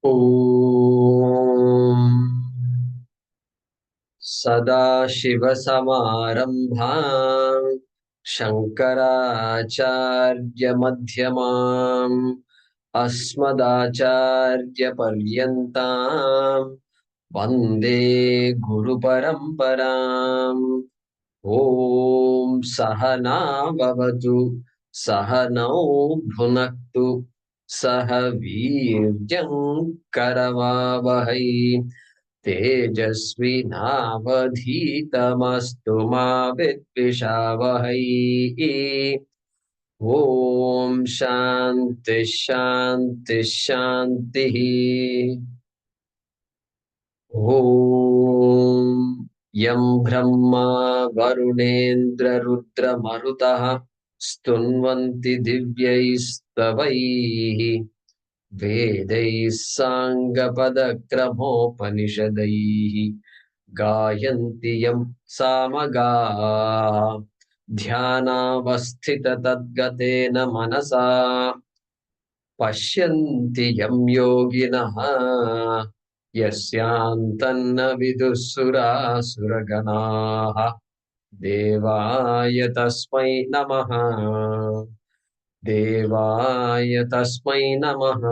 ॐ सदाशिवसमारम्भां शङ्कराचार्यमध्यमाम् अस्मदाचार्यपर्यन्तां वन्दे गुरुपरम्पराम्। ॐ सहना भवतु सहनौ भुनक्तु सह वीर्यं करवावहै तेजस्विनावधीतमस्तु मा विद्विषावहै। ॐ शान्ति शान्ति शान्तिः। ॐ यं ब्रह्मा वरुणेन्द्ररुद्रमरुतः स्तुन्वन्ति दिव्यैस्तवैः वेदैः साङ्गपदक्रमोपनिषदैः गायन्ति यं सामगाः ध्यानावस्थिततद्गतेन मनसा पश्यन्ति यं योगिनः यस्यान्तन्न विदुःसुरासुरगणाः देवाय तस्मै नमः। देवाय तस्मै नमः।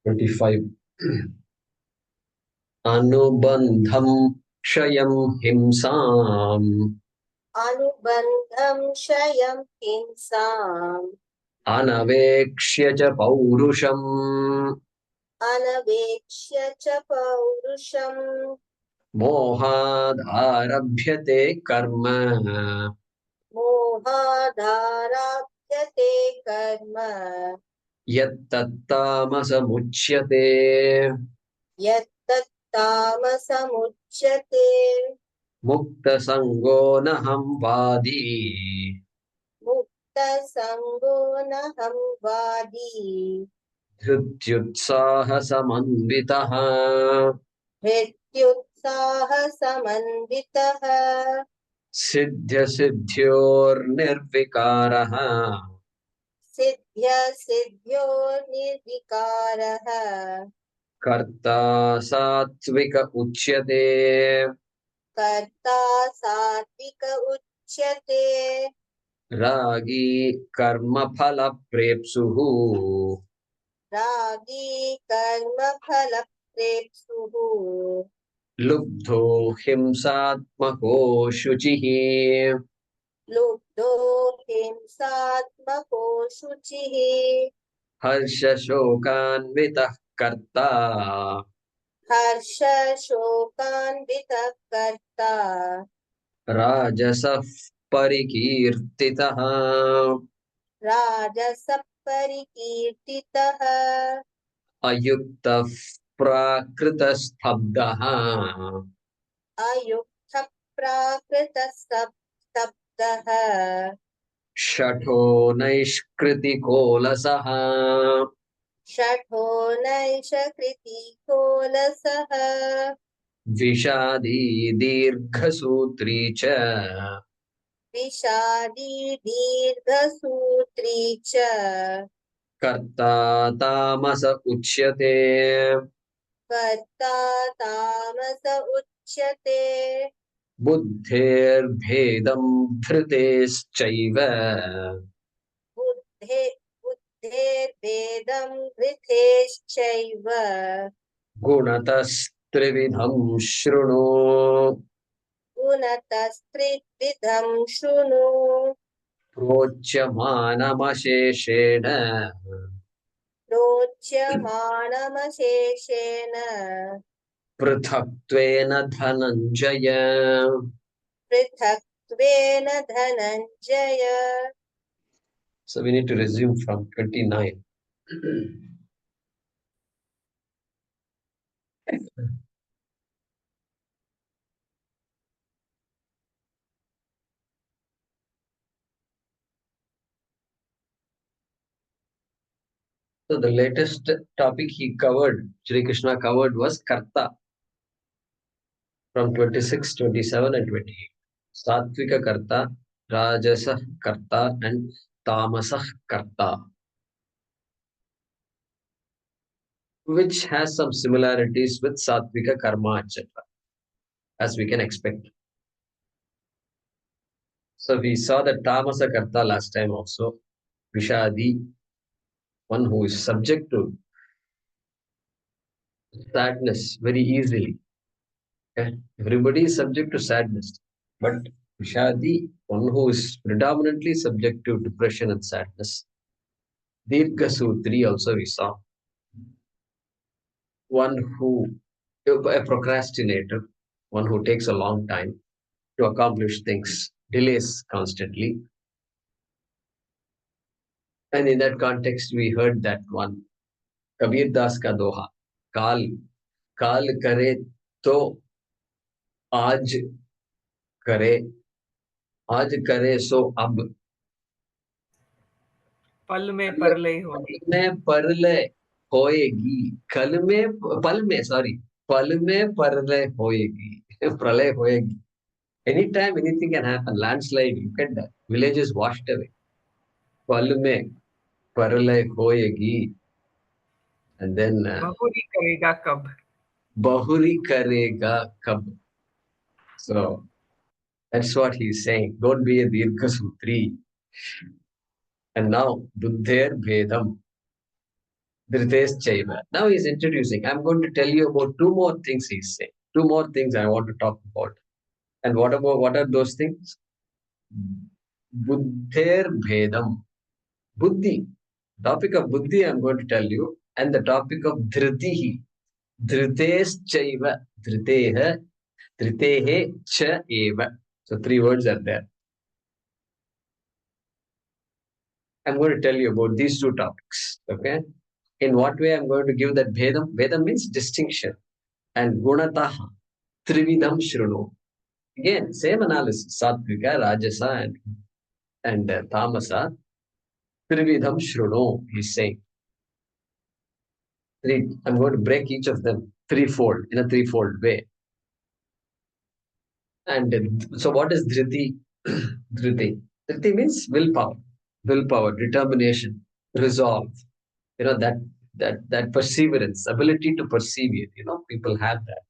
25 अनुबन्धं क्षयं हिंसाम् अनुबन्धं क्षयं हिंसाम् अनवेक्ष्य च पौरुषम् अनवेक्ष्य च पौरुषम् मोहादारभ्यते कर्म मोहादारभ्यते कर्म यत्तत्तामसमुच्यते। यत्तत्तामसमुच्यते मुक्तसङ्गो नहं वादी मुक्तसङ्गो नहं वादी धृत्युत्साहसमन्वितः हृत्युत्साहसमन्वितः सिद्ध्यसिद्ध्योर्निर्विकारः सिद्ध्यो निर्विकारः कर्ता सात्विक उच्यते। कर्ता सात्विक उच्यते रागी कर्मफलप्रेप्सुः रागी कर्मफलप्रेप्सुः लुब्धो हिंसात्मको शुचिः लुब्धो हिंसात्मको शुचिः हर्षशोकान्वितः कर्ता हर्षशोकान्वितः कर्ता राजसः परिकीर्तितः राजसः परिकीर्तितः अयुक्तः प्राकृतस्तब्धः अयुक्तः प्राकृतस्तब्धः शठो नैष्कृतिकोलसः शठो नैषकृतिकोलसः विषादी दीर्घसूत्री च विषादी दीर्घसूत्री च कर्ता तामस उच्यते। कर्ता तामस उच्यते बुद्धेर्भेदं धृतेश्चैव बुद्धेर्भेदं धृतेश्चैव गुणतस्त्रिविधं शृणु गुणतस्त्रिविधं शृणु प्रोच्यमानमशेषेण प्रोच्यमानमशेषेण पृथक्त्वेन धनञ्जय। पृथक्त्वेन Dhananjay So we need to resume from 29. So the latest topic he covered, Sri Krishna covered, was Karta from 26, 27, and 28. Satvika Karta, Rajasa Karta, and Tamasa Karta, which has some similarities with Satvika Karma, etc., as we can expect. So we saw the Tamasa Karta last time also, Vishadi, one who is subject to sadness very easily. Okay? Everybody is subject to sadness, but Vishadi, one who is predominantly subject to depression and sadness. Dirgha Sutri also we saw, one who, a procrastinator, one who takes a long time to accomplish things, delays constantly. And in that context, we heard that one, Kabir Das ka doha, Kal, Kal kare to आज करे आज करे सो अब पल में परलय होगी, पल में परलय होएगी, पल में परलय होएगी, प्रलय होएगी. Anytime anything can happen, landslide, look at that, village is washed away. पल में परलय होएगी, and then बहुरी करेगा कब, बहुरी करेगा कब. So that's what he's saying. Don't be a Dirgha Sutri. And now, Buddher Bhedam. Chaiva. Now he's introducing. I'm going to tell you about two more things he's saying. Two more things I want to talk about. And what are those things? Buddher Bhedam. Buddhi. Topic of Buddhi I'm going to tell you. And the topic of Dhritihi. Chaiva. Dhriteha. Dhritehe cha eva. So three words are there. I'm going to tell you about these two topics. Okay. In what way I'm going to give that Bhedam? Bhedam means distinction. And Gunataha. Trividham Shrunu. Again, same analysis. Sattvika, Rajasa, and Tamasa. Trividham Shrunu, he's saying. Three. I'm going to break each of them threefold, in a threefold way. And so what is Dhriti? Dhriti. Dhriti means willpower, determination, resolve. You know, that perseverance, ability to persevere. You know, people have that.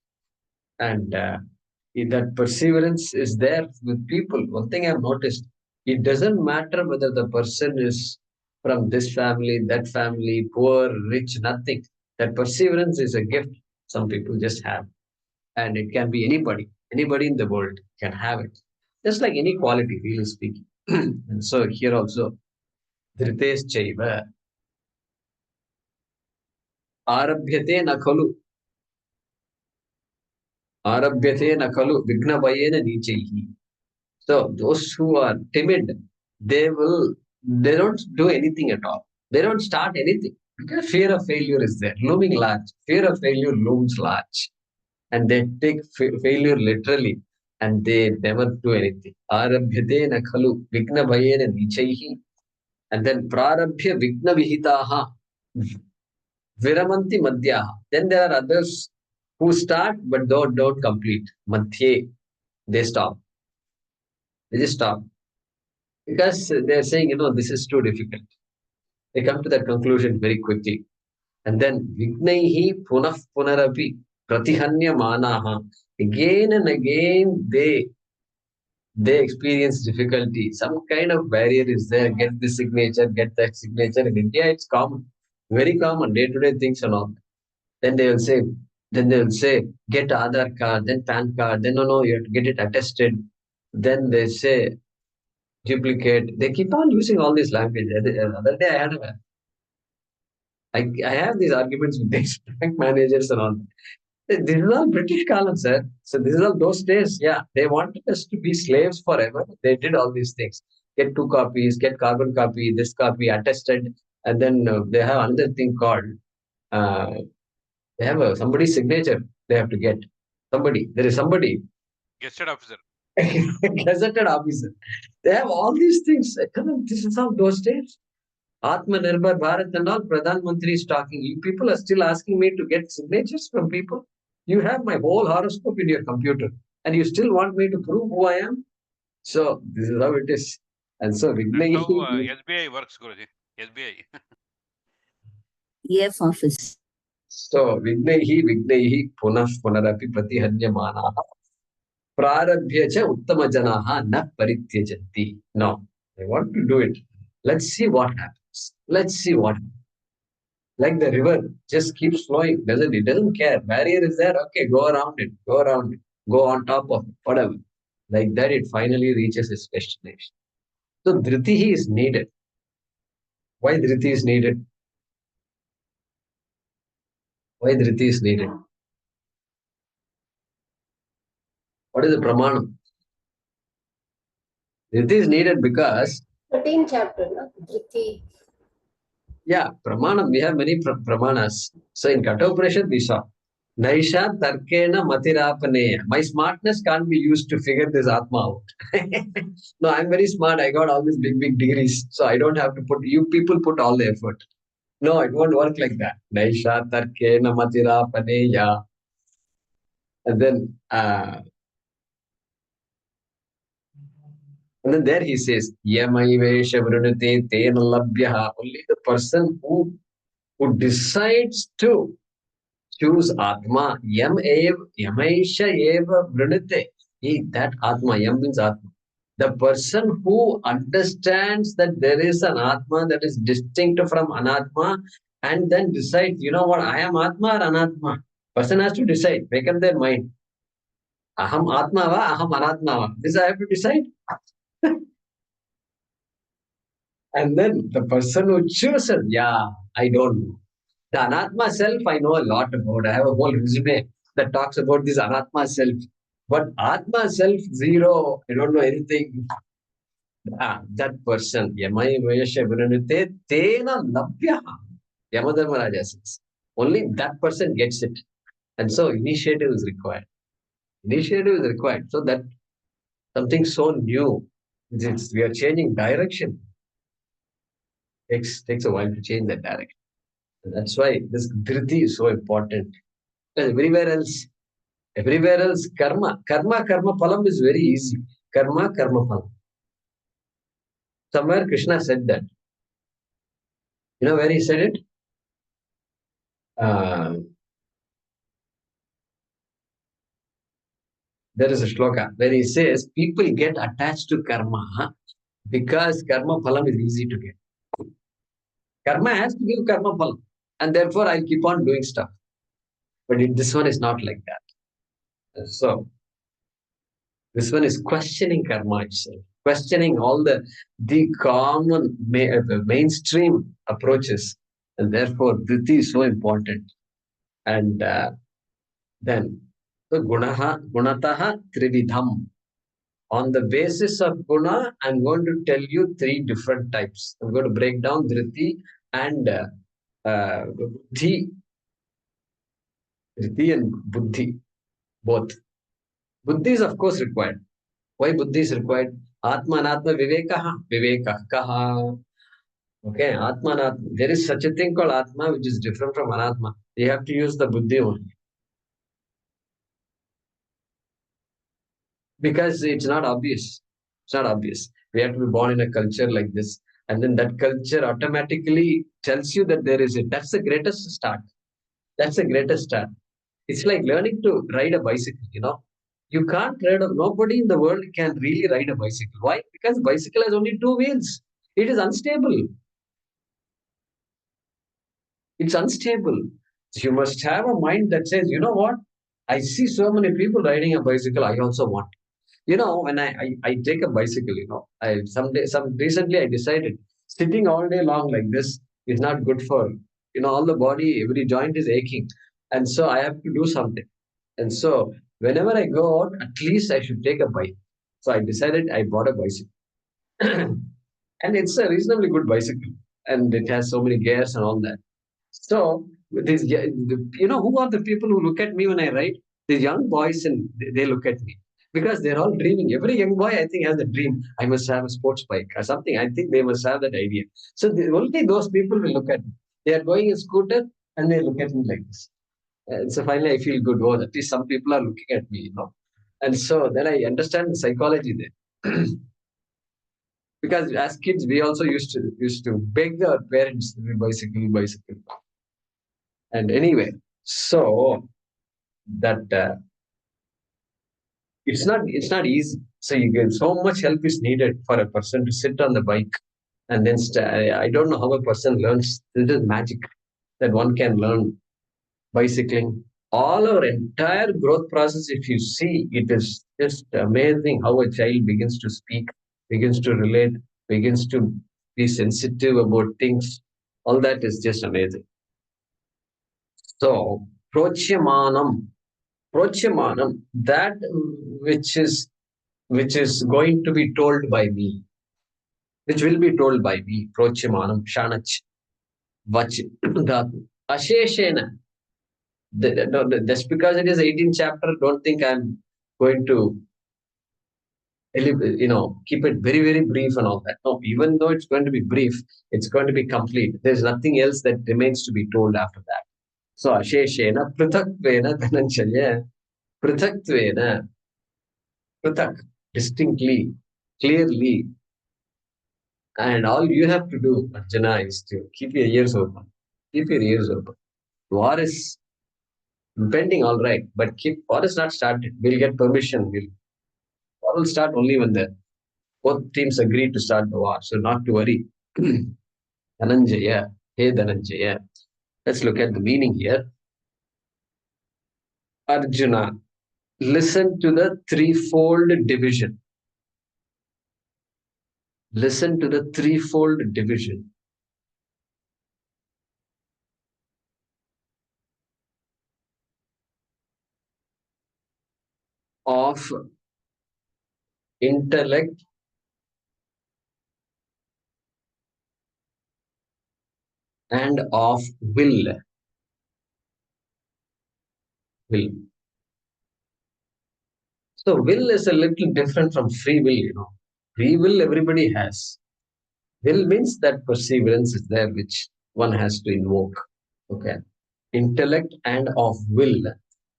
And that perseverance is there with people. One thing I've noticed, it doesn't matter whether the person is from this family, that family, poor, rich, nothing. That perseverance is a gift some people just have. And it can be anybody in the world can have it. Just like any quality, really speaking. And so here also, Dhritesh Chaiva, Arabhyate Nakalu, Arabhyate Nakalu, Vignabayena Nichehi. So those who are timid, they don't do anything at all. They don't start anything because fear of failure is there, looming large. Fear of failure looms large, and they take failure literally, and they never do anything. Arabhyate na khalu vigna bhayena nichaihi, and then prarabhya vigna vihitaha viramanti madhyaha. Then there are others who start but don't complete. Madhye, they stop. They just stop. Because they're saying, this is too difficult. They come to that conclusion very quickly. And then, Vignaihi punah punarapi pratihanya manaha. Again and again, they experience difficulty. Some kind of barrier is there. Get this signature, get that signature. In India, it's common, very common, day-to-day things and all. Then they will say, get Aadhaar card, then PAN card, then no, you have to get it attested. Then they say, duplicate. They keep on using all these language. The other day I have these arguments with these bank managers and all. This is all British column, sir. So this is all those days. Yeah, they wanted us to be slaves forever. They did all these things. Get 2 copies, get carbon copy, this copy attested, and then they have another thing called uh, they have somebody's signature. They have to get somebody. There is somebody Gazetted officer. gazetted officer. They have all these things. This is how those days. Atmanirbhar Bharat and all, Pradhan Mantri is talking. You people are still asking me to get signatures from people. You have my whole horoscope in your computer, and you still want me to prove who I am. So this is how it is. And so That's how SBI works, Guruji. SBI. EF office. so Vignaihi Punah Punarapi Pratihanyamanaha Prarabhya cha Uttama Janaha na Parityajanti. No, I want to do it. Let's see what happens. Let's see what happens. Like the river just keeps flowing. It doesn't care. Barrier is there. Okay, go around it. Go on top of it. Whatever. Like that, it finally reaches its destination. So Dhriti is needed. Why Dhriti is needed? Why Dhriti is needed? What is the pramanam? Dhriti is needed because 13th chapter, no? Dhriti. yeah, pramanam. We have many pramanas. So in Kathoparishad we saw Naisha Tarkena Matirapaneya. My smartness can't be used to figure this Atma out. No, I'm very smart. I got all these big degrees. So I don't have to put, you people put all the effort. No, it won't work like that. Naisha Tarkena Matirapaneya. And then there he says, Yamaivesha Vrunate Tena Labhyaha. Only the person who decides to choose Atma, Yamaisha Eva Vrunate. That Atma, Yam means Atma. The person who understands that there is an Atma that is distinct from Anatma and then decides, you know what, I am Atma or Anatma. Person has to decide, make up their mind. Aham Atma va, Aham Anatma va. This I have to decide. And then the person who chooses, yeah, I don't know. The Anatma self, I know a lot about. I have a whole resume that talks about this Anatma self. But Atma self, zero. I don't know anything. That person, Yamai Vayasya Gunanite, Tena Labhyaha. Yamadharmaraja says. Only that person gets it. And so initiative is required. Initiative is required. So that something so new, we are changing direction. Takes a while to change that direction. And that's why this dhriti is so important. Because everywhere else, karma phalam is very easy. Karma phalam. Somewhere Krishna said that. You know where he said it? There is a shloka where he says people get attached to karma because karma phalam is easy to get. Karma has to give karma phalam. And therefore I'll keep on doing stuff. But this one is not like that. So this one is questioning karma itself, questioning all the common mainstream approaches. And therefore, dhriti is so important. And then, so gunataha trividham. On the basis of guna, I'm going to tell you 3 different types. I'm going to break down dhriti and buddhi. Dhriti and buddhi, both. Buddhi is of course required. Why buddhi is required? Atma anatma viveka kaha. Okay, atma anatma. There is such a thing called atma which is different from anatma. You have to use the buddhi only. Because it's not obvious. It's not obvious. We have to be born in a culture like this. And then that culture automatically tells you that there is it. That's the greatest start. That's the greatest start. It's like learning to ride a bicycle, you know. You can't nobody in the world can really ride a bicycle. Why? Because bicycle has only 2 wheels. It is unstable. It's unstable. So you must have a mind that says, you know what? I see so many people riding a bicycle. I also want. You know, when I take a bicycle, you know, recently I decided sitting all day long like this is not good for, you know, all the body, every joint is aching. And so I have to do something. And so whenever I go out, at least I should take a bike. So I decided I bought a bicycle. And it's a reasonably good bicycle, and it has so many gears and all that. So these, who are the people who look at me when I ride? These young boys, and they look at me because they're all dreaming. Every young boy, I think, has a dream. I must have a sports bike or something. I think they must have that idea. So only those people will look at me. They are going a scooter and they look at me like this. So finally, I feel good. Oh, at least some people are looking at me. And so then I understand the psychology there. Because as kids, we also used to beg our parents, bicycle, bicycle. And anyway, so that it's not easy. So you get so much help is needed for a person to sit on the bike and then I don't know how a person learns. This is magic that one can learn bicycling. All our entire growth process, if you see, it is just amazing how a child begins to speak, begins to relate, begins to be sensitive about things. All that is just amazing. So, prochyamanam, that which is going to be told by me, which will be told by me, prochyamanam, shanach, vach, dhatu, asheshena. Just because it is 18th chapter, don't think I'm going to keep it very, very brief and all that. No, even though it's going to be brief, it's going to be complete. There's nothing else that remains to be told after that. So, asheshena, prithakvena, dhananjaya, prithakvena, prithak, distinctly, clearly. And all you have to do, Arjuna, is to keep your ears open. Keep your ears open. War is pending, all right, but war is not started. We'll get permission. War will start only when both teams agree to start the war. So not to worry. Dhananjaya, hey Dhananjaya. Let's look at the meaning here. Arjuna, listen to the threefold division. Listen to the threefold division of intellect and of will. Will. So will is a little different from free will. Free will everybody has. Will means that perseverance is there, which one has to invoke. Okay. Intellect and of will,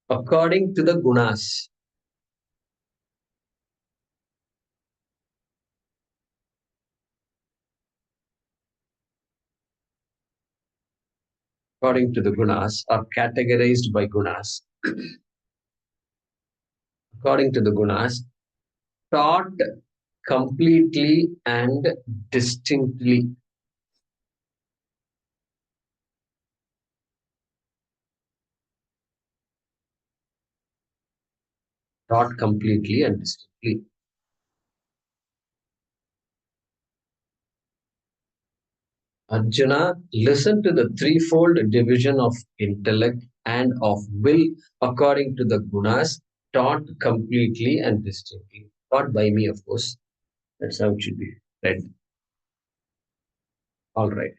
according to the gunas. According to the gunas, are categorized by gunas. According to the gunas, taught completely and distinctly. Taught completely and distinctly. Arjuna, listen to the threefold division of intellect and of will according to the gunas, taught completely and distinctly. Taught by me, of course. That's how it should be read. All right.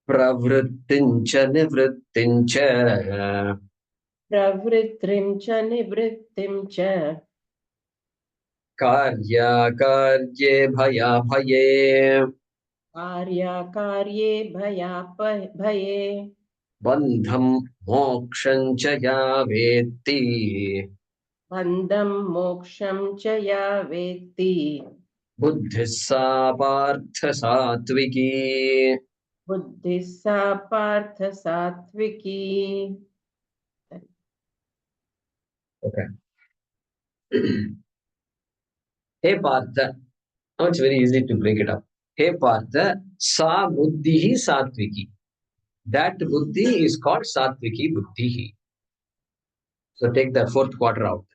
Pravrittincha nivrittincha प्रवृत्तिं च निवृत्तिं च karya karye bhaya bhaye कार्याकार्ये भये bandham mokshancha ya vetti बन्धं मोक्षं च या वेत्ति buddhis sa partha satviki. बुद्धिः सा पार्थ सात्विकी. Okay. Hey Partha, now it's very easy to break it up. Hey Partha, sa buddhihi satviki. That buddhi is called satviki buddhihi. So take the fourth quarter out.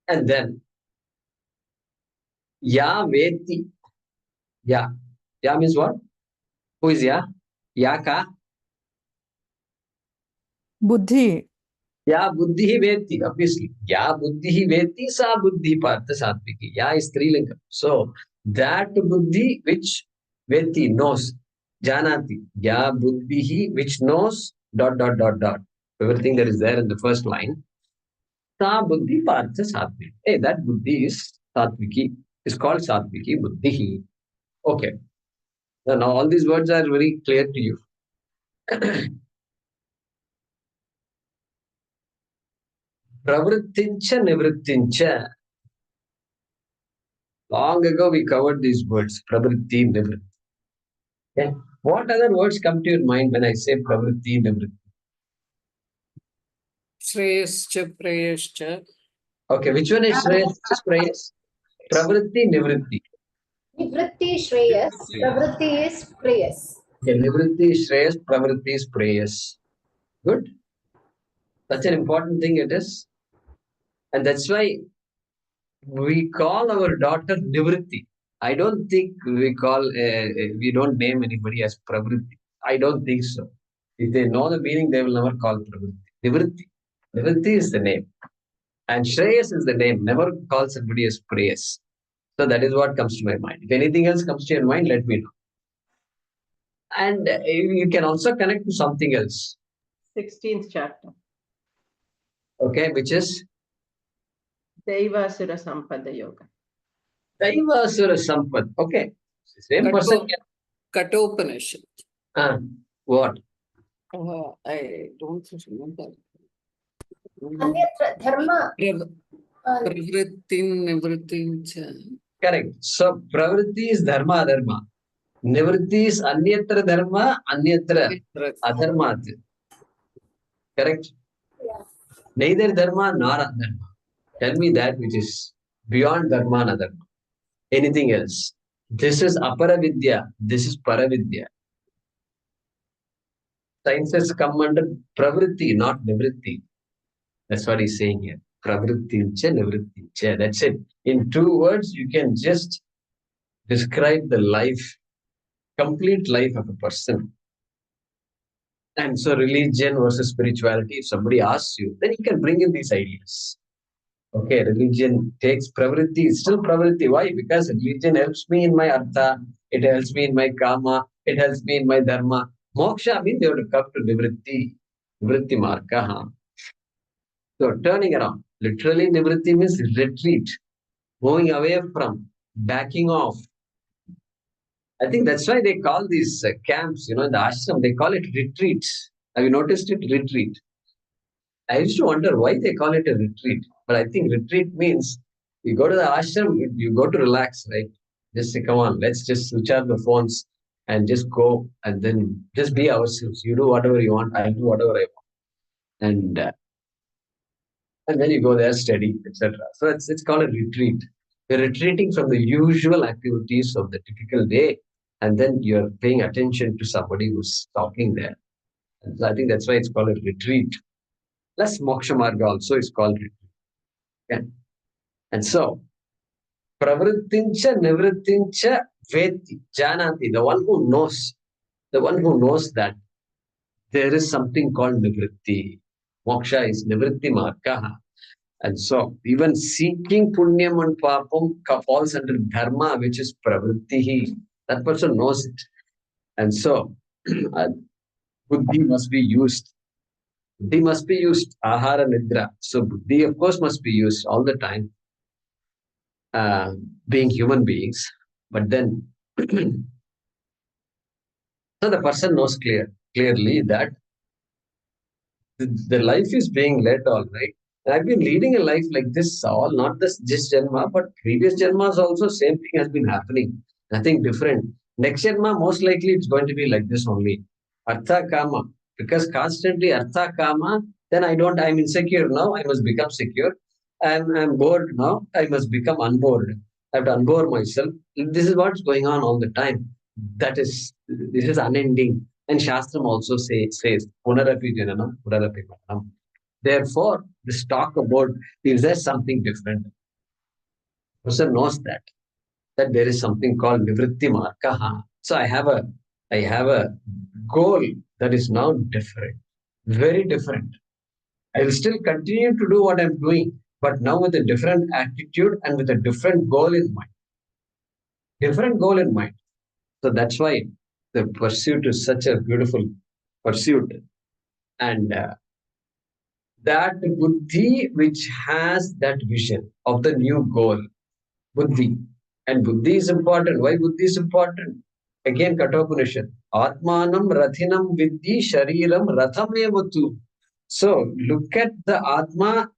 And then ya veti. Ya. Ya means what? Who is ya? Ya ka? Buddhi. Ya buddhi veti, obviously. Ya buddhi veti, sa buddhi partha satviki. Ya is Strilinga. So that buddhi which veti knows, janati. Ya buddhi which knows, dot, dot, dot, dot. Everything that is there in the first line. Sa buddhi partha satviki. Hey, that buddhi is satviki. Is called satviki buddhi. Okay. Now all these words are very clear to you. Pravrittincha nivrittincha. Long ago we covered these words. Pravritti, nivritti. Okay. What other words come to your mind when I say pravritti, nivritti? Shreyascha, prayascha. Okay, which one is Shreyas? Which is Prayas? Pravritti, nivritti. Nivritti Shreyas, Pravritti is Prayas. Okay, nivritti is Shreyas, pravritti is Prayas. Good. Such an important thing it is. And that's why we call our daughter Nivritti. I don't think we don't name anybody as Pravritti. I don't think so. If they know the meaning, they will never call Pravritti. Nivritti. Nivritti is the name. And Shreyas is the name. Never call somebody as Prayas. So that is what comes to my mind. If anything else comes to your mind, let me know. And you can also connect to something else. 16th chapter. Okay, which is Daivasura Sampada Yoga. Daivasura Sampad. Okay. Same person. Kathopanishad. What? I don't remember. Anyatra dharma. Pravrittin, nivrittin cha. Correct. So pravritti is dharma adharma. Nivritti is anyatra dharma, anyatra adharmat. Correct? Yeah. Neither dharma nor adharma. Tell me that which is beyond dharma and adharma. Anything else? This is aparavidya. This is paravidya. Sciences come under pravritti, not nivritti. That's what he's saying here. Pravrittincha, nivrittincha. That's it. In 2 words, you can just describe the life, complete life of a person. And so religion versus spirituality, if somebody asks you, then you can bring in these ideas. Okay, religion takes pravritti, it's still pravritti. Why? Because religion helps me in my artha, it helps me in my kama, it helps me in my dharma. Moksha means they have to come to nivritti marka. So turning around, literally nivritti means retreat, moving away from, backing off. I think that's why they call these camps, in the ashram, they call it retreats. Have you noticed it? Retreat. I used to wonder why they call it a retreat. But I think retreat means you go to the ashram, you go to relax, right? Just say, come on, let's just switch off the phones and just go and then just be ourselves. You do whatever you want, I'll do whatever I want. And then you go there, study, etc. So it's called a retreat. You're retreating from the usual activities of the typical day, and then you're paying attention to somebody who's talking there. And so I think that's why it's called a retreat. Plus Moksha Marga also is called retreat. Okay? And so, Pravrittincha, Nivrittincha, Veti, Janati, the one who knows that there is something called Nivritti. Moksha is Nivritti Marga. And so, even seeking punyam and papam falls under dharma, which is pravritti. That person knows it. And so, buddhi must be used. Buddhi must be used. Ahara nidra. So, buddhi, of course, must be used all the time, being human beings. But then, so the person knows clearly that the life is being led all right. And I've been leading a life like this all, not this Janma, but previous Janmas also, same thing has been happening. Nothing different. Next Janma, most likely it's going to be like this only. Artha Kama. Because constantly Artha Kama, then I'm insecure now, I must become secure. I'm bored now, I must become unbored. I have to unbore myself. This is what's going on all the time. This is unending. And Shastram also says, Punarapi Jananam, Punarapi Maranam. Therefore, this talk about is there something different? Person knows that there is something called Nivritti Markaha. So I have a goal that is now different, very different. I will still continue to do what I'm doing, but now with a different attitude and with a different goal in mind. Different goal in mind. So that's why the pursuit is such a beautiful pursuit. And that buddhi which has that vision of the new goal, buddhi. And buddhi is important. Why buddhi is important? Again, Kathopanishad. Atmanam rathinam vidhi shariram rathamevatu. So look at the Atma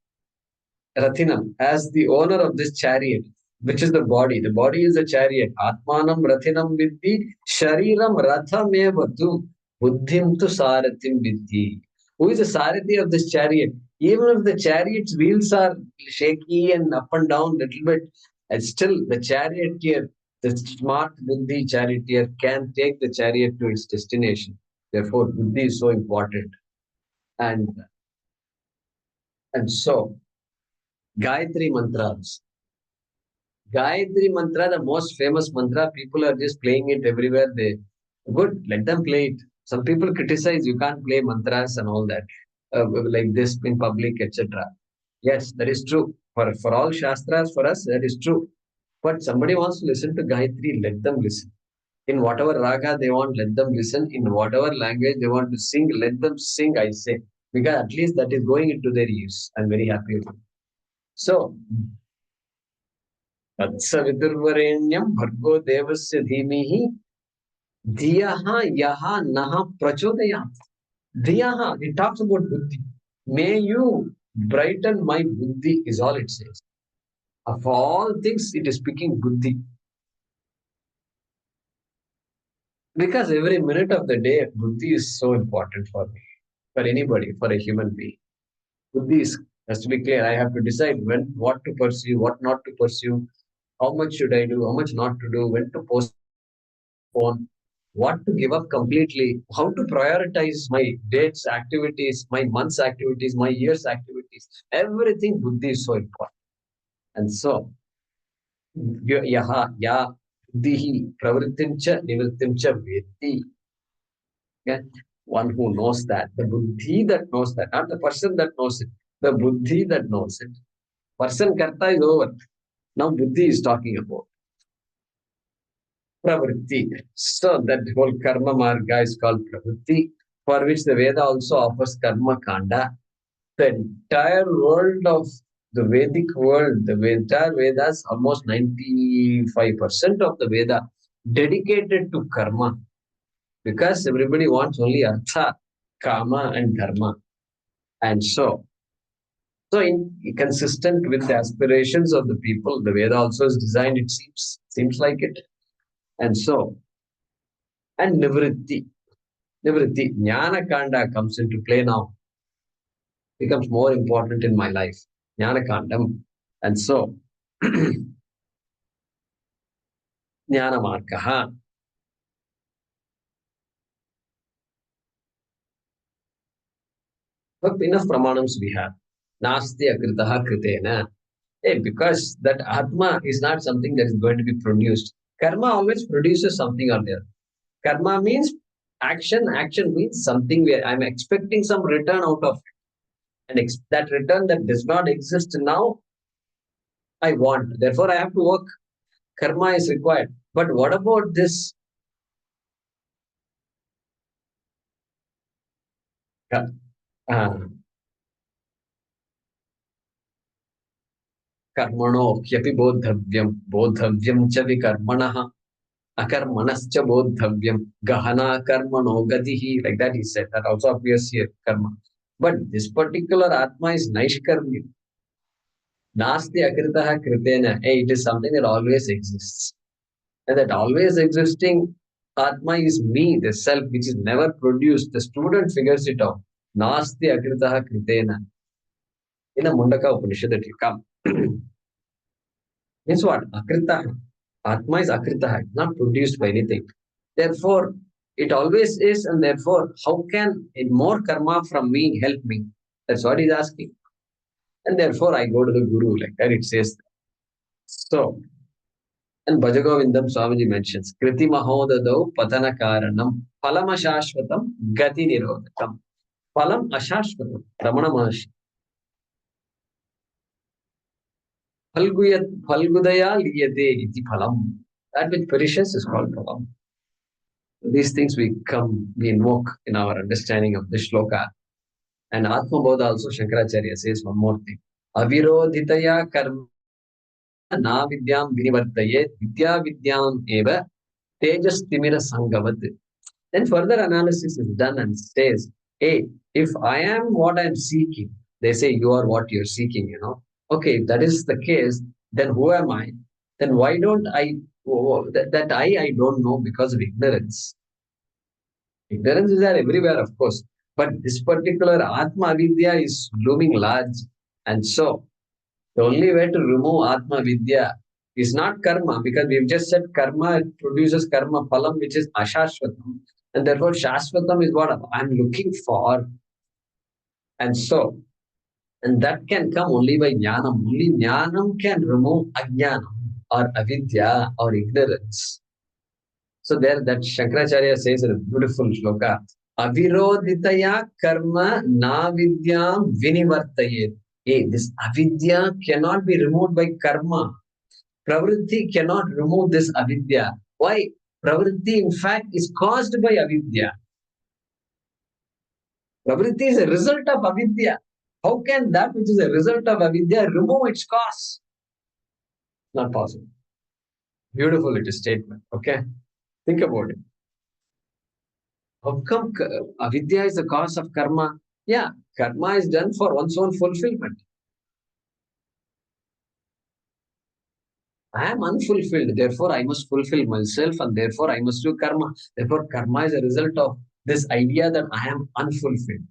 Rathinam as the owner of this chariot, which is the body. The body is a chariot. Atmanam Rathinam Vidhi Shariram Rathamevatu Buddhim tu Sarathim Vidhi. Who is the Sarathi of this chariot? Even if the chariot's wheels are shaky and up and down a little bit, and still the charioteer, the smart Buddhi charioteer can take the chariot to its destination. Therefore, Buddhi is so important. And so Gayatri mantras. Gayatri mantra, the most famous mantra, people are just playing it everywhere. Good, let them play it. Some people criticize you can't play mantras and all that, like this in public, etc. Yes, that is true. For all Shastras, for us, that is true. But somebody wants to listen to Gayatri, let them listen. In whatever raga they want, let them listen. In whatever language they want to sing, let them sing, I say. Because at least that is going into their ears. I'm very happy with it. So, Tatsaviturvarenyam bhargo devasya dhimihi dhiyaha yaha naha prachodayat. Dhiyaha, it talks about buddhi. May you brighten my buddhi is all it says. Of all things, it is speaking buddhi. Because every minute of the day, buddhi is so important for me, for anybody, for a human being. Buddhi has to be clear. I have to decide what to pursue, what not to pursue, how much should I do, how much not to do, when to postpone, what to give up completely, how to prioritize my dates, activities, my month's activities, my year's activities. Everything buddhi is so important. And so, yaha, ya, buddhihi, pravrittimcha, nivrittimcha, veti. Okay? One who knows that, the buddhi that knows that, not the person that knows it, the buddhi that knows it. Person karta is over. Now buddhi is talking about pravritti. So that whole karma marga is called pravritti, for which the Veda also offers karma kanda. The entire world of the Vedic world, the entire Vedas, almost 95% of the Veda dedicated to karma. Because everybody wants only artha, kama and dharma. And so consistent with the aspirations of the people, the Veda also is designed, it seems like it. And so, and nivritti, jnana kanda comes into play now, becomes more important in my life. Jnana kandam. And so, jnana margaha. But enough pramanams we have. Nasti akritaha kritena. Hey, because that Atma is not something that is going to be produced. Karma always produces something or the other. Karma means action. Action means something where I'm expecting some return out of it. And that return that does not exist now, I want. Therefore, I have to work. Karma is required. But what about this? Karmano hyapi bodhavyam cha vikarmanah. Akarmanascha bodhavyam gahana karmano gatihi. Like that he said. That also appears here, karma. But this particular Atma is Naishkarmya. Nasti akritaha kritena. Hey, it is something that always exists. And that always existing Atma is me, the self, which is never produced. The student figures it out. Nasti akritaha kritena. In a Mundaka Upanishad that you come. Means what? Akritaha. Atma is akritaha, not produced by anything. Therefore, it always is, and therefore, how can more karma from me help me? That's what he's asking. And therefore, I go to the Guru, like that it says. So, and Bhajagovindam Swamiji mentions, Kriti Mahodadau Patana Karanam Palam Ashashvatam Gati Nirodhakam. Palam Ashashvatam, Ramana Maharshi. Phalgudaya liyate iti phalam. That which perishes is called phalam. These things we invoke in our understanding of the shloka. And Atma Bodha also Shankaracharya says one more thing. Avirodhitaya karma na vidyam vinivartaye vidya vidyam eva tejas timira sangavat. Then further analysis is done and says, hey, if I am what I am seeking, they say you are what you're seeking, Okay, if that is the case, then who am I? Then why don't I, that I don't know because of ignorance. Ignorance is there everywhere, of course. But this particular Atma Vidya is looming large. And so, the only way to remove Atma Vidya is not karma, because we've just said karma produces karma phalam, which is ashashvatam. And therefore, shashvatam is what I'm looking for. And so, and that can come only by jnanam. Only jnanam can remove ajnanam or avidya or ignorance. So there that Shankaracharya says in a beautiful shloka, Avirodhitaya karma na vidyam vinivartayet. Hey, this avidya cannot be removed by karma. Pravritti cannot remove this avidya. Why? Pravritti in fact is caused by avidya. Pravritti is a result of avidya. How can that which is a result of avidya remove its cause? Not possible. Beautiful it is statement. Okay? Think about it. How come avidya is the cause of karma? Yeah, karma is done for one's own fulfillment. I am unfulfilled, therefore I must fulfill myself and therefore I must do karma. Therefore, karma is a result of this idea that I am unfulfilled.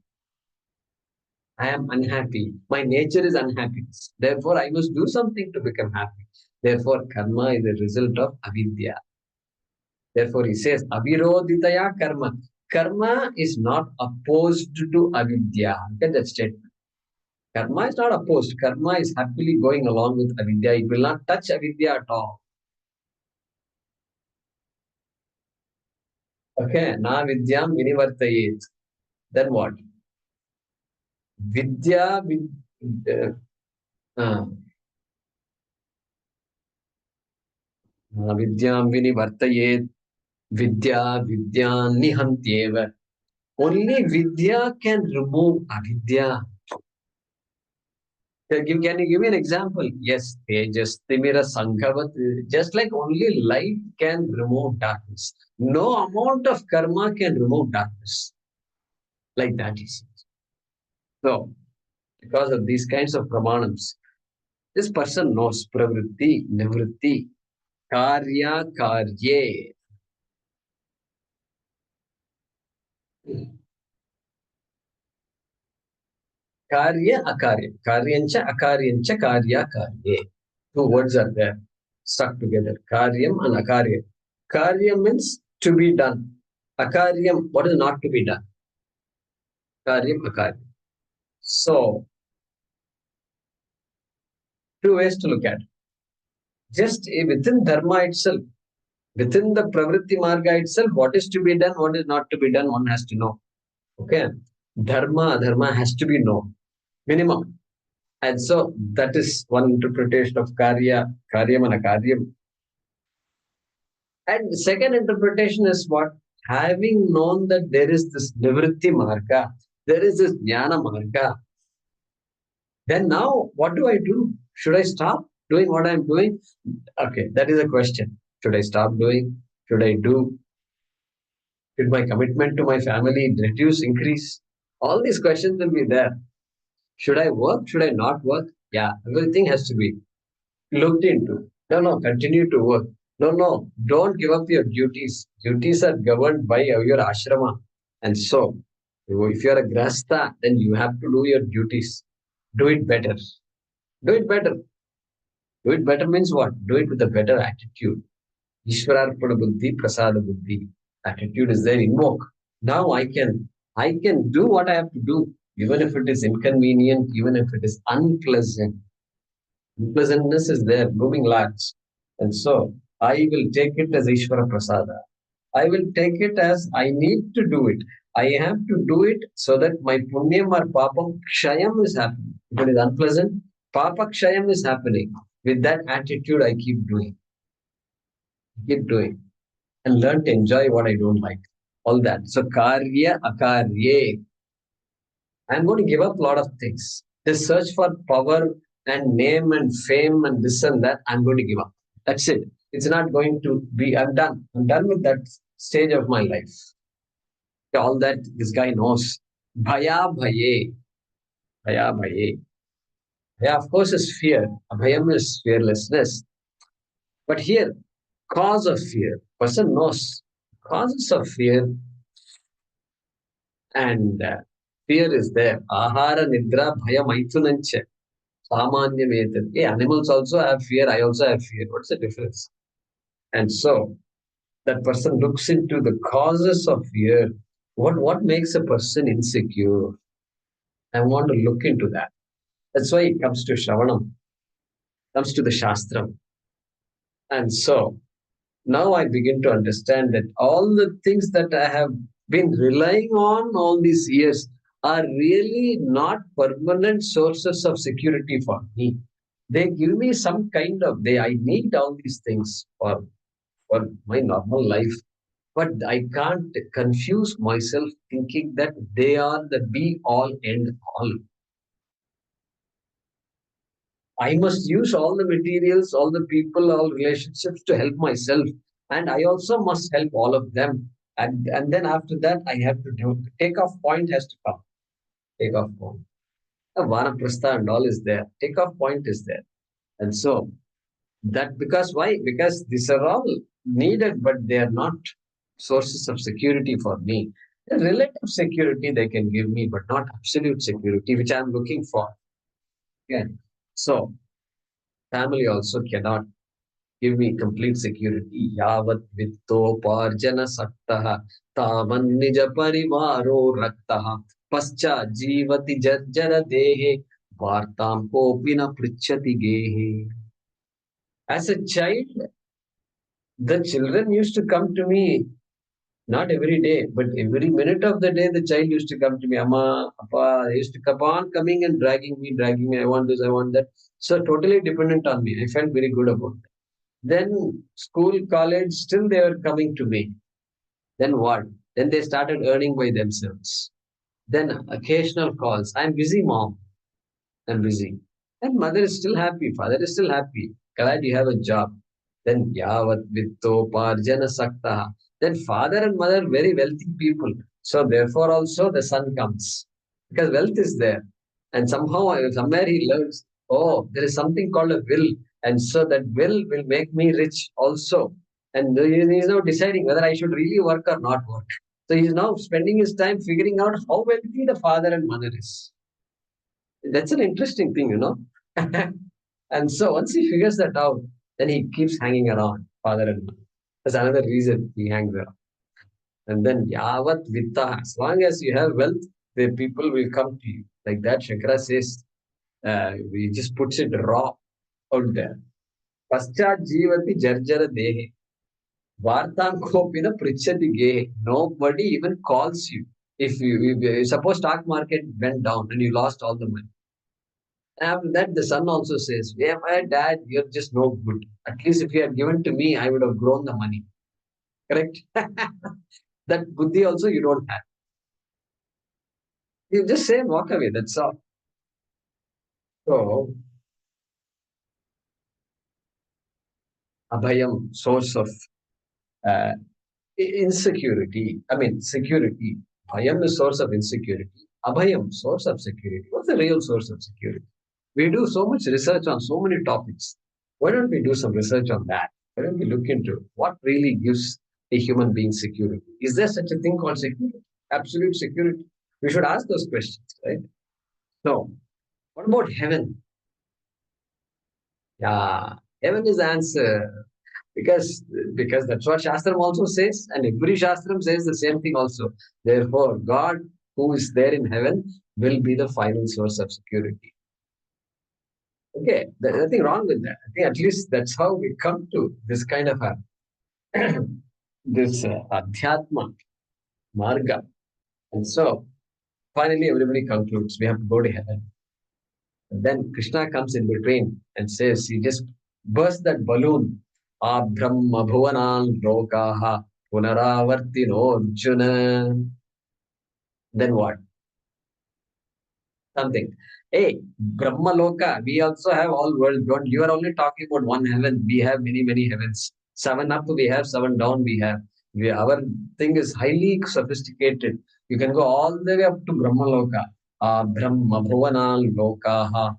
I am unhappy. My nature is unhappiness. Therefore, I must do something to become happy. Therefore, karma is a result of avidya. Therefore, he says, Avirodhitaya karma. Karma is not opposed to avidya. Look at that statement. Karma is not opposed. Karma is happily going along with avidya. It will not touch avidya at all. Okay, na vidyam vinivartayet. Then what? Vidya, vidyam vinivartayet. Vidya, vidya, nihantyeva. Only vidya can remove avidya. Can you give me an example? Yes, Tejas, Timira, Sanghavat. Just like only light can remove darkness. No amount of karma can remove darkness. Like that is. So, because of these kinds of pramanams, this person knows pravritti, nivritti, karya, karye. Karya, akarya. Karyancha, akaryancha, karya, karye. Two words are there, stuck together. Karyam and akarya. Karyam means to be done. Akaryam, what is not to be done? Karyam, akarya. So, two ways to look at it. Just within dharma itself, within the pravritti marga itself, what is to be done, what is not to be done, one has to know. Okay? Dharma has to be known. Minimum. And so that is one interpretation of karyam and akaryam. And the second interpretation is what? Having known that there is this nivritti marga, there is this jnana marga, then now what do I do? Should I stop doing what I'm doing? Okay, that is a question. Should I stop doing? Should I do? Should my commitment to my family reduce, increase? All these questions will be there. Should I work? Should I not work? Yeah, everything has to be looked into. No, continue to work. No, don't give up your duties. Duties are governed by your ashrama. And so, if you're a grasta, then you have to do your duties. Do it better. Do it better. Do it better means what? Do it with a better attitude. Ishwararpada buddhi, prasada buddhi. Attitude is there, invoke. Now I can do what I have to do, even if it is inconvenient, even if it is unpleasant. Unpleasantness is there, looming large. And so I will take it as Ishvara Prasada. I will take it as I need to do it. I have to do it so that my punyam or papam kshayam is happening. If it is unpleasant, papa kshayam is happening. with that attitude, I keep doing, and learn to enjoy what I don't like. All that. So karya akarye. I'm going to give up a lot of things. This search for power and name and fame and this and that, I'm going to give up. That's it. It's not going to be, I'm done. I'm done with that stage of my life. All that this guy knows. Bhaya bhaye. Bhaya bhaye. Bhaya, of course, is fear. Abhayam is fearlessness. But here, cause of fear. Person knows causes of fear, and fear is there. Ahara nidra bhaya maithunancha. Samanya metan. Hey, animals also have fear. I also have fear. What's the difference? And so that person looks into the causes of fear. What makes a person insecure? I want to look into that. That's why it comes to Shravanam, comes to the Shastram. And so now I begin to understand that all the things that I have been relying on all these years are really not permanent sources of security for me. They give me some kind of, I need all these things for my normal life. But I can't confuse myself thinking that they are the be all end all. I must use all the materials, all the people, all relationships to help myself. And I also must help all of them. And then after that, I have to do the takeoff point has to come. Takeoff point. The Vanaprastha and all is there. Takeoff point is there. And so that because why? Because these are all needed, but they are not sources of security for me. A relative security they can give me, but not absolute security, which I'm looking for. Yeah. So family also cannot give me complete security. Yavat vittoparjana saktaha tavan nija parivaro raktaha pascha jivati jarjara dehe vartam kopina prichati gehe. As a child, the children used to come to me, not every day, but every minute of the day, the child used to come to me, Amma, Appa, they used to come on coming and dragging me, I want this, I want that. So totally dependent on me. I felt very good about it. Then school, college, still they were coming to me. Then what? Then they started earning by themselves. Then occasional calls. I'm busy, mom. I'm busy. And mother is still happy. Father is still happy. Glad you have a job. Then yavat vitto parjana sakta. Then father and mother very wealthy people. So therefore also the son comes. Because wealth is there. And somehow somewhere he learns, oh, there is something called a will. And so that will make me rich also. And he is now deciding whether I should really work or not work. So he is now spending his time figuring out how wealthy the father and mother is. That's an interesting thing, you know. And so once he figures that out, then he keeps hanging around, father and mother. That's another reason he hangs around. And then yavat vitta, as long as you have wealth, the people will come to you. Like that, Shankara says, he just puts it raw out there. Paschat jivati jarjara dehe. Vartam kopina prichati gehe. Nobody even calls you. If you suppose stock market went down and you lost all the money. After that, the son also says, yeah, my dad, you're just no good. At least if you had given to me, I would have grown the money. Correct? That buddhi also you don't have. You just say and walk away. That's all. So, abhayam, source of uh, insecurity. I mean, security. Bhayam is source of insecurity. Abhayam, source of security. What's the real source of security? We do so much research on so many topics. Why don't we do some research on that? Why don't we look into what really gives a human being security? Is there such a thing called security? Absolute security? We should ask those questions, right? So, what about heaven? Yeah, heaven is the answer. Because that's what Shastram also says, and every Shastram says the same thing also. Therefore, God who is there in heaven will be the final source of security. Okay, there's nothing wrong with that. I think at least that's how we come to this kind of a this adhyatma marga. And so finally everybody concludes we have to go to heaven. Then Krishna comes in between and says, he just bursts that balloon. Brahma bhuvanan lokaha punaravartino Arjuna. Then what? Something. Hey, Brahma Loka, we also have all worlds. Don't you are only talking about one heaven. We have many, many heavens. 7 up we have, 7 down we have. Our thing is highly sophisticated. You can go all the way up to Brahma Loka. Brahma Bhuvana Lokaha.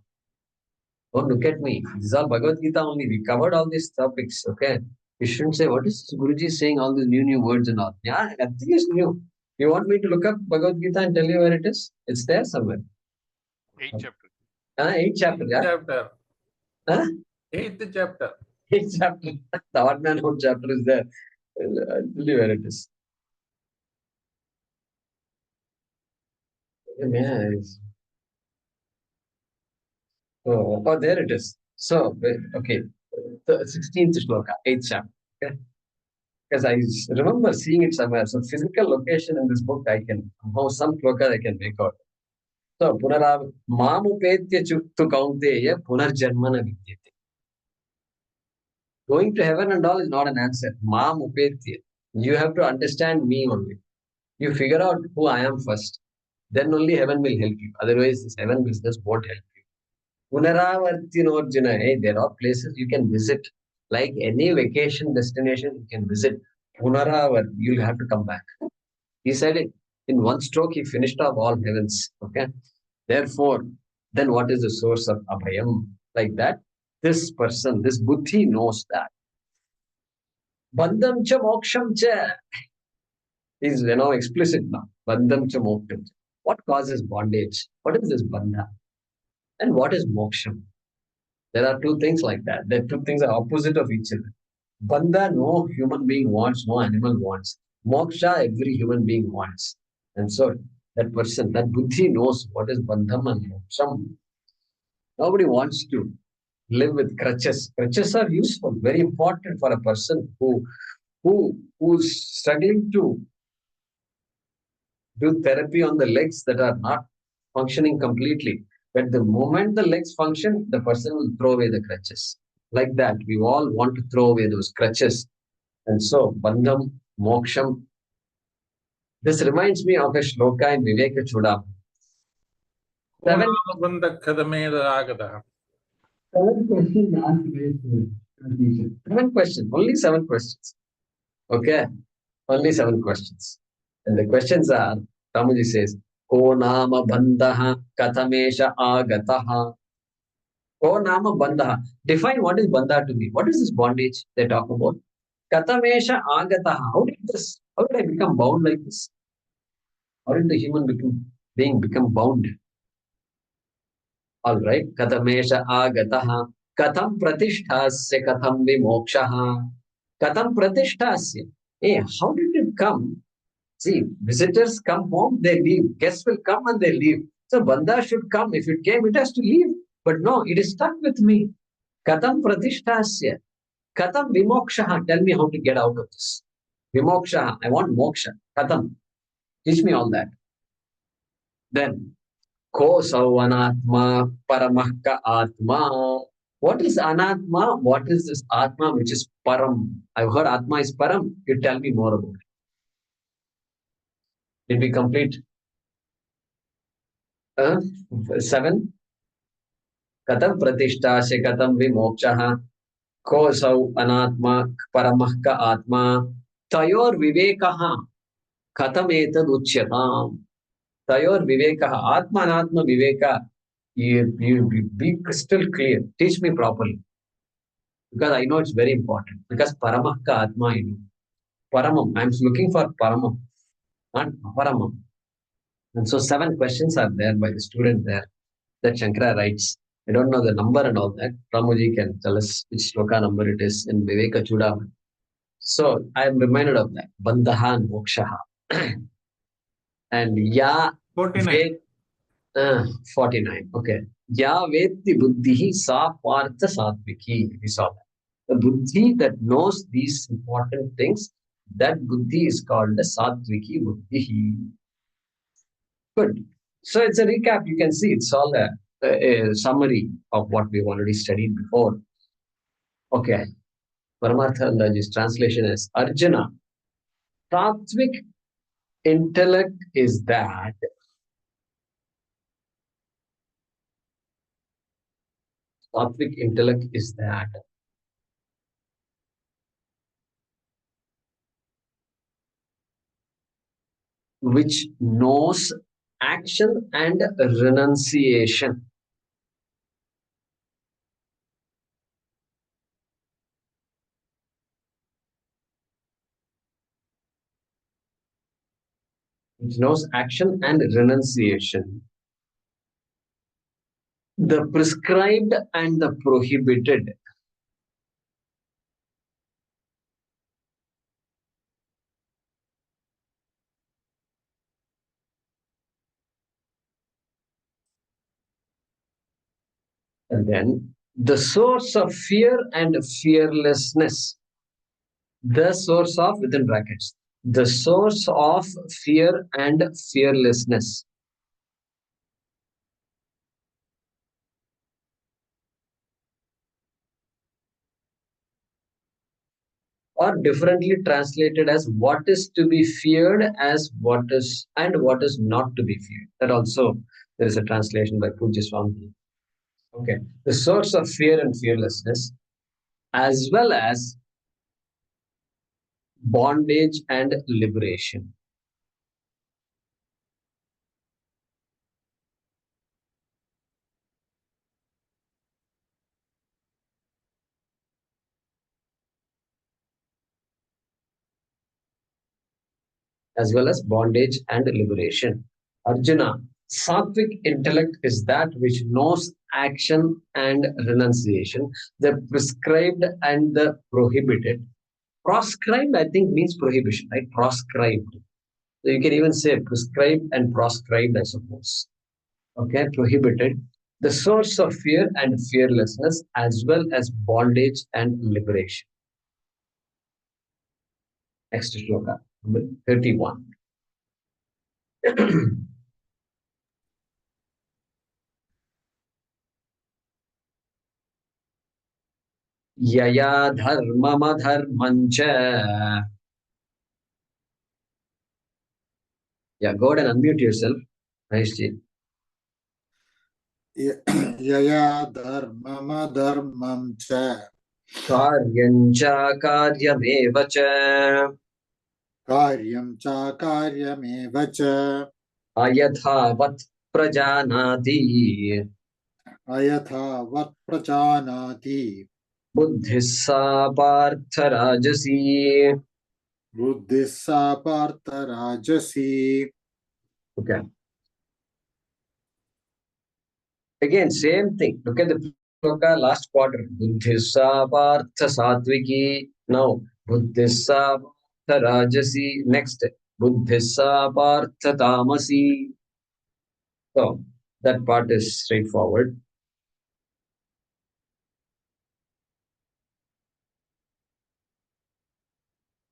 Don't look at me. This is all Bhagavad Gita only. We covered all these topics. Okay. You shouldn't say, what is Guruji saying all these new words and all. Yeah, everything is new. You want me to look up Bhagavad Gita and tell you where it is? It's there somewhere. 8th chapter. 8th chapter, yeah? Chapter. Huh? 8th chapter. 8th chapter. The odd man out chapter is there. I'll tell you where it is. Yes. Oh, there it is. So, okay. The 16th shloka, 8th chapter. Okay. Because I remember seeing it somewhere. So, physical location in this book, I can, some shloka I can make out. So, Punarav, Mamupetya Chuktu Kaunteya Punarjanmana Vidyate. Going to heaven and all is not an answer. Mamupetya. You have to understand me only. You figure out who I am first. Then only heaven will help you. Otherwise, this heaven business won't help you. Punaravartino Arjuna. Hey, there are places you can visit. Like any vacation destination, you can visit. Punaravarti, you'll have to come back. He said it in one stroke, he finished off all heavens. Okay. Therefore, then what is the source of abhayam? Like that, this person, this buddhi knows that. Bandham cha moksham cha is explicit now. Bandham cha moksham cha. What causes bondage? What is this bandha? And what is moksham? There are two things like that. The two things are opposite of each other. Bandha, no human being wants, no animal wants. Moksha, every human being wants. And so that person, that buddhi knows what is bandham and moksham. Nobody wants to live with crutches. Crutches are useful, very important for a person who's struggling to do therapy on the legs that are not functioning completely. But the moment the legs function, the person will throw away the crutches. Like that, we all want to throw away those crutches. And so, bandham, moksham. This reminds me of a shloka in Viveka Chudam. Seven questions, only 7 questions. Okay, only 7 questions. And the questions are, Ramaji says, Ko nama bandhaha katamesha agataha. Ko nama bandhaha. Define what is bandha to me. What is this bondage they talk about? Katamesha agataha. How did I become bound like this? How did the human being become bound? All right. Katamesha agataha. Katham pratishthasya katham vimokshaha. Katham pratishthasya. Hey, how did it come? See, visitors come home, they leave. Guests will come and they leave. So bandha should come. If it came, it has to leave. But no, it is stuck with me. Katham pratishthasya. Katham vimokshaha. Tell me how to get out of this. Vimokshaha. I want moksha. Katham. Teach me all that. Then, ko savanatma paramahka atma. What is anatma? What is this atma which is param? I've heard atma is param. You tell me more about it. Did we complete 7? Katam pratisthasya katam vimokshaha. Ko sau anatma paramahka atma. Tayor vivekaha. Katam etad uchyatam. Tayor vivekaha. Atma anatma viveka. You be crystal clear. Teach me properly. Because I know it's very important. Because paramahka atma, Paramam. I'm looking for paramam, not paramam. And so 7 questions are there by the student there that Shankara writes. I don't know the number and all that. Ramuji can tell us which shloka number it is in Viveka Chudam. So I am reminded of that. Bandhaha and mokshaha. And ya 49. 49. Okay. Ya vetti buddhihi sa partha satviki. We saw that. The buddhi that knows these important things, that buddhi is called the satviki buddhihi. Good. So it's a recap. You can see it's all there. a summary of what we've already studied before. Okay. Paramarthandaji's translation is Arjuna, Sattvic intellect is that which knows action and renunciation. Which knows action and renunciation. The prescribed and the prohibited. And then the source of fear and fearlessness. The source of, within brackets, the source of fear and fearlessness. Or differently translated as what is to be feared as what is and what is not to be feared. That also there is a translation by Pujya Swami. Okay, the source of fear and fearlessness, as well as bondage and liberation. As well as bondage and liberation. Arjuna, sattvic intellect is that which knows action and renunciation, the prescribed and the prohibited. Proscribed, I think, means prohibition, right? Proscribed. So you can even say prescribed and proscribed, I suppose. Okay, prohibited. The source of fear and fearlessness, as well as bondage and liberation. Next shloka, number 31. Yaya dharmamadharmancha. Yeah, go ahead and unmute yourself. Nice, Ji. Yaya dharmam cha Karyancha karyameva cha. karyam cha karyameva cha Ayathavat prajanati. ayatha vat prajanati Buddhissa partha rajasi. buddhissa partha rajasi. Okay. Again, same thing. Look at the shloka last quarter. Buddhissa partha satviki. Now, Buddhissa partha rajasi. Next, Buddhissa partha tamasi. So, that part is straightforward.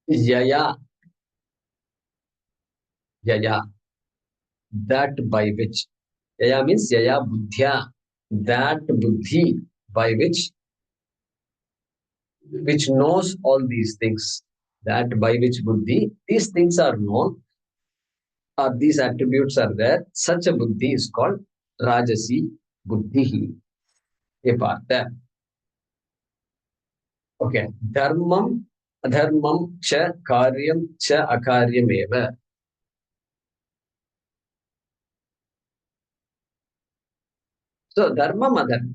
Yaya. Yaya. That by which. Yaya means Yaya buddhya. That buddhi by which knows all these things. That by which buddhi, these things are known, or these attributes are there. Such a buddhi is called Rajasi Buddhi. A part there. Okay. Dharmam, adharmam cha, karyam cha, akaryam eva. So, dharmam, adharmam.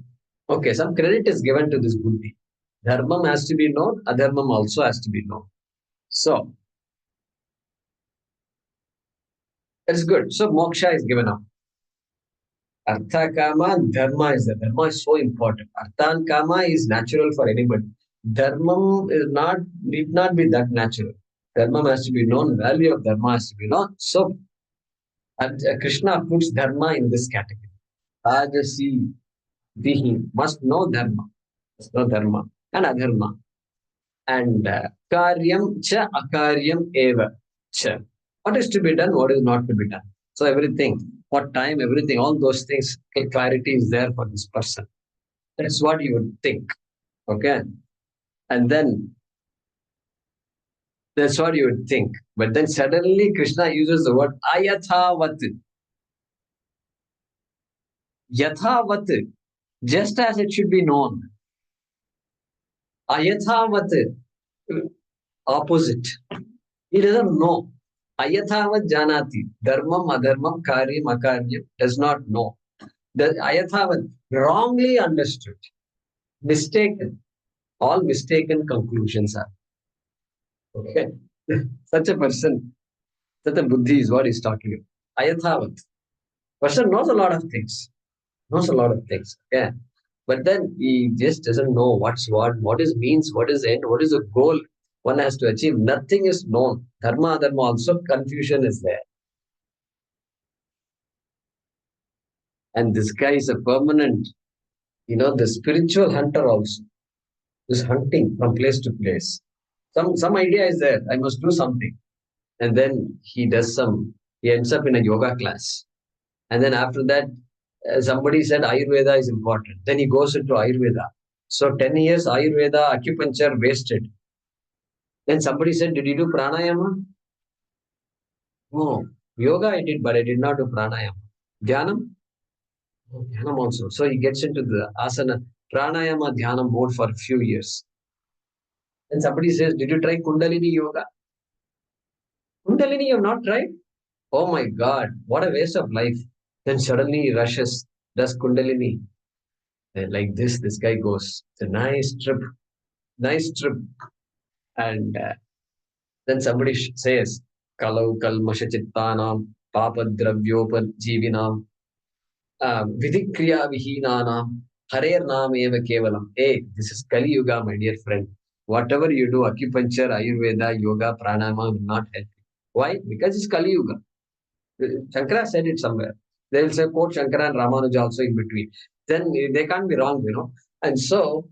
Okay, some credit is given to this buddhi. Dharmam has to be known, adharmam also has to be known. So, it's good. So, moksha is given up. Artha kama, dharma is there. Dharma is so important. Artha and kama is natural for anybody. Dharma is not, need not be that natural. Dharma has to be known, value of dharma has to be known. So, Krishna puts dharma in this category. Rajasi, Dihi, must know dharma. Must know dharma and adharma. And karyam cha, akaryam eva cha. What is to be done, what is not to be done. So, everything. what time, everything, all those things, clarity is there for this person. That's what you would think. Okay. And then that's what you would think. But then suddenly Krishna uses the word ayathavat. Yathavat, just as it should be known. Ayathavat, opposite. He doesn't know. Ayathavat janati, dharmam, adharmam, karyam, akaryam, does not know. The ayathavat, wrongly understood, mistaken. All mistaken conclusions are. Okay. Such a person, such a buddhi is what he's talking about. Ayathavat. Person knows a lot of things. Knows a lot of things. Okay. But then he just doesn't know what's what is means, what is end, what is the goal one has to achieve. Nothing is known. Dharma, adharma also, confusion is there. And this guy is a permanent, the spiritual hunter also. Is hunting from place to place. Some idea is there. I must do something. And then he ends up in a yoga class. And then after that, somebody said Ayurveda is important. Then he goes into Ayurveda. So 10 years Ayurveda, acupuncture wasted. Then somebody said, did you do pranayama? No. Yoga I did, but I did not do pranayama. Dhyanam? Oh, Dhyanam also. So he gets into the asana, pranayama, Dhyanam mode for a few years. Then somebody says, did you try Kundalini yoga? Kundalini you have not tried? Oh my God, what a waste of life. Then suddenly he rushes, does Kundalini. And like this guy goes. It's a nice trip. And then somebody says, Kalau kalmashachittanam papadravyopajivinam vidikriya vihinanam harer naam eva kevalam. Hey, this is Kali Yuga, my dear friend. Whatever you do, acupuncture, Ayurveda, yoga, pranayama will not help you. Why? Because it's Kali Yuga. Shankara said it somewhere. They will say, quote Shankara and Ramanuja also in between. Then they can't be wrong, And so,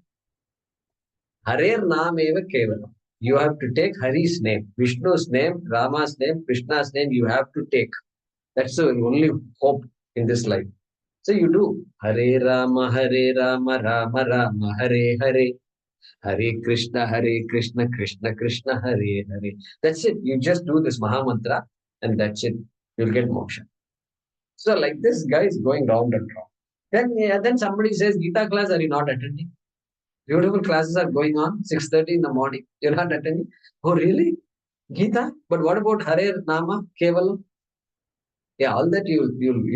Harer Naam Eva Kevalam. You have to take Hari's name, Vishnu's name, Rama's name, Krishna's name, you have to take. That's the only hope in this life. So you do. Hare Rama, Rama Rama, Hare Hare. Hare Krishna, Krishna Krishna, Hare Hare. That's it. You just do this Maha Mantra and that's it. You'll get moksha. So like this guy is going round and round. Then somebody says, Gita class, are you not attending? Beautiful classes are going on, 6:30 in the morning. You're not attending? Oh, really? Gita? But what about Hare Nama, Kevalam? Yeah, all that you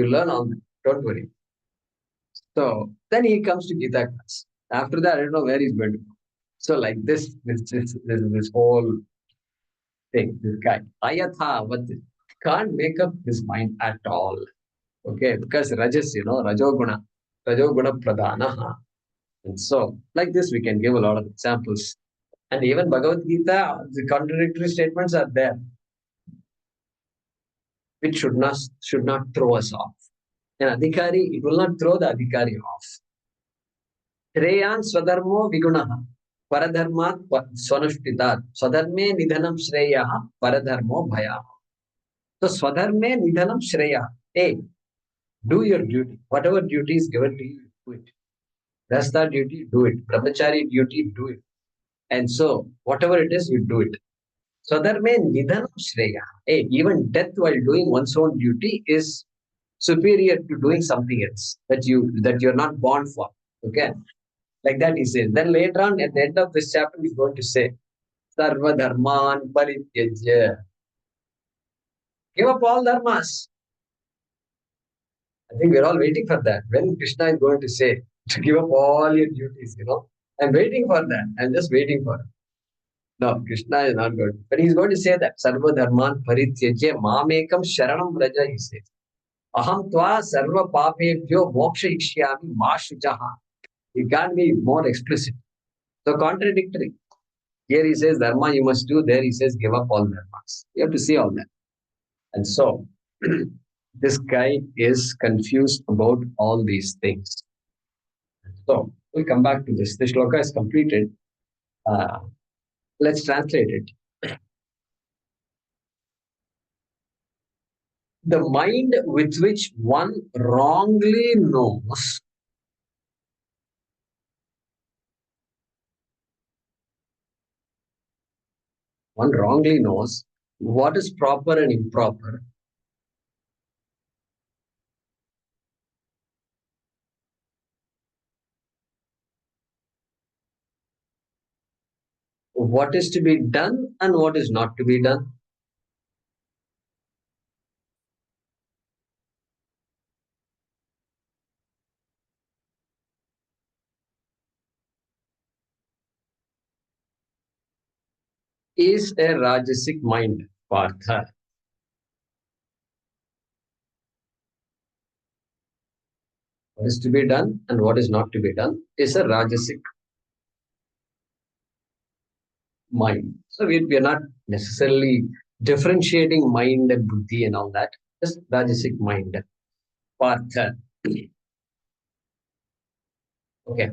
learn all that. Don't worry. So then he comes to Gita class. After that, I don't know where he's going to go. So like this whole thing, this guy, Ayathavat, can't make up his mind at all. Okay, because Rajas, Rajoguna Pradhana. And so, like this, we can give a lot of examples. And even Bhagavad Gita, the contradictory statements are there, which should not throw us off. An adhikari, it will not throw the adhikari off. Shreyan swadharmo vigunaha, paradharmat swanushthitat, swadharme nidhanam shreyaha, paradharmo bhayaha. So swadharme nidhanam shreyaha. Hey, do your duty. Whatever duty is given to you, do it. Rasta duty, do it. Brahmachari duty, do it. And so, whatever it is, you do it. So that means nidhanam shreya. Hey, even death while doing one's own duty is superior to doing something else that you're not born for. Okay, like that he says. Then later on, at the end of this chapter, he's going to say, Sarva dharman parityajya. Give up all dharmas. I think we're all waiting for that. When Krishna is going to say to give up all your duties, I'm waiting for that. I'm just waiting for it. No, Krishna is not good. But he's going to say that. Sarva dharman parityajya mamekam sharanam vraja, he says. Aham tva sarva papebhyo moksha ikshyami ma shujaha. It can't be more explicit. So contradictory. Here he says dharma you must do. There he says give up all dharmas. You have to see all that. And so, this guy is confused about all these things. So, we'll come back to this. The shloka is completed. Let's translate it. The mind with which one wrongly knows what is proper and improper. What is to be done and what is not to be done. Is a Rajasic mind, Partha. What is to be done and what is not to be done is a Rajasic mind. So we are not necessarily differentiating mind and buddhi and all that. Just Rajasic mind, Partha. Okay.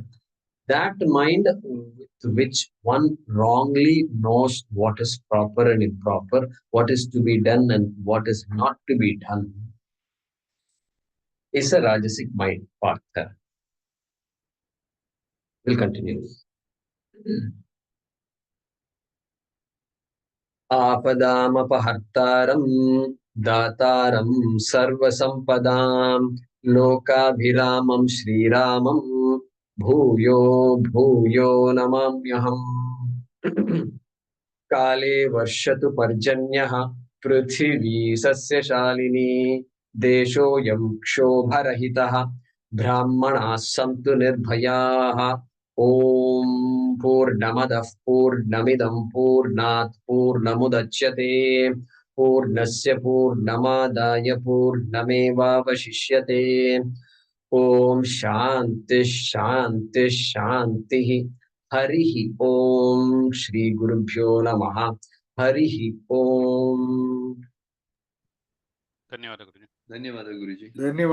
That mind with which one wrongly knows what is proper and improper, what is to be done and what is not to be done, is a Rajasic mind, Partha. We'll continue. Apadamapahartaram dataram sarvasampadam lokabhiramam shriramam bhuyo bhuyo namamyaham. Kale varshatu parjanyah prithvi sasyashalini deshoyam kshobarahitah brahmanas santu nirbhayaah. Om Purnamadah Purnamidam Purnat Purnamudachyate Purnasya Purnamadaya Purnameva Vashishyate. Om Shanti Shanti Shanti. Harihi Om Shri Gurubhyo Namaha. Harihi Om. ಧನ್ಯವಾದ ಗುರುಜಿ. ಧನ್ಯವಾದ ಗುರುಜಿ. ಧನ್ಯವಾದ.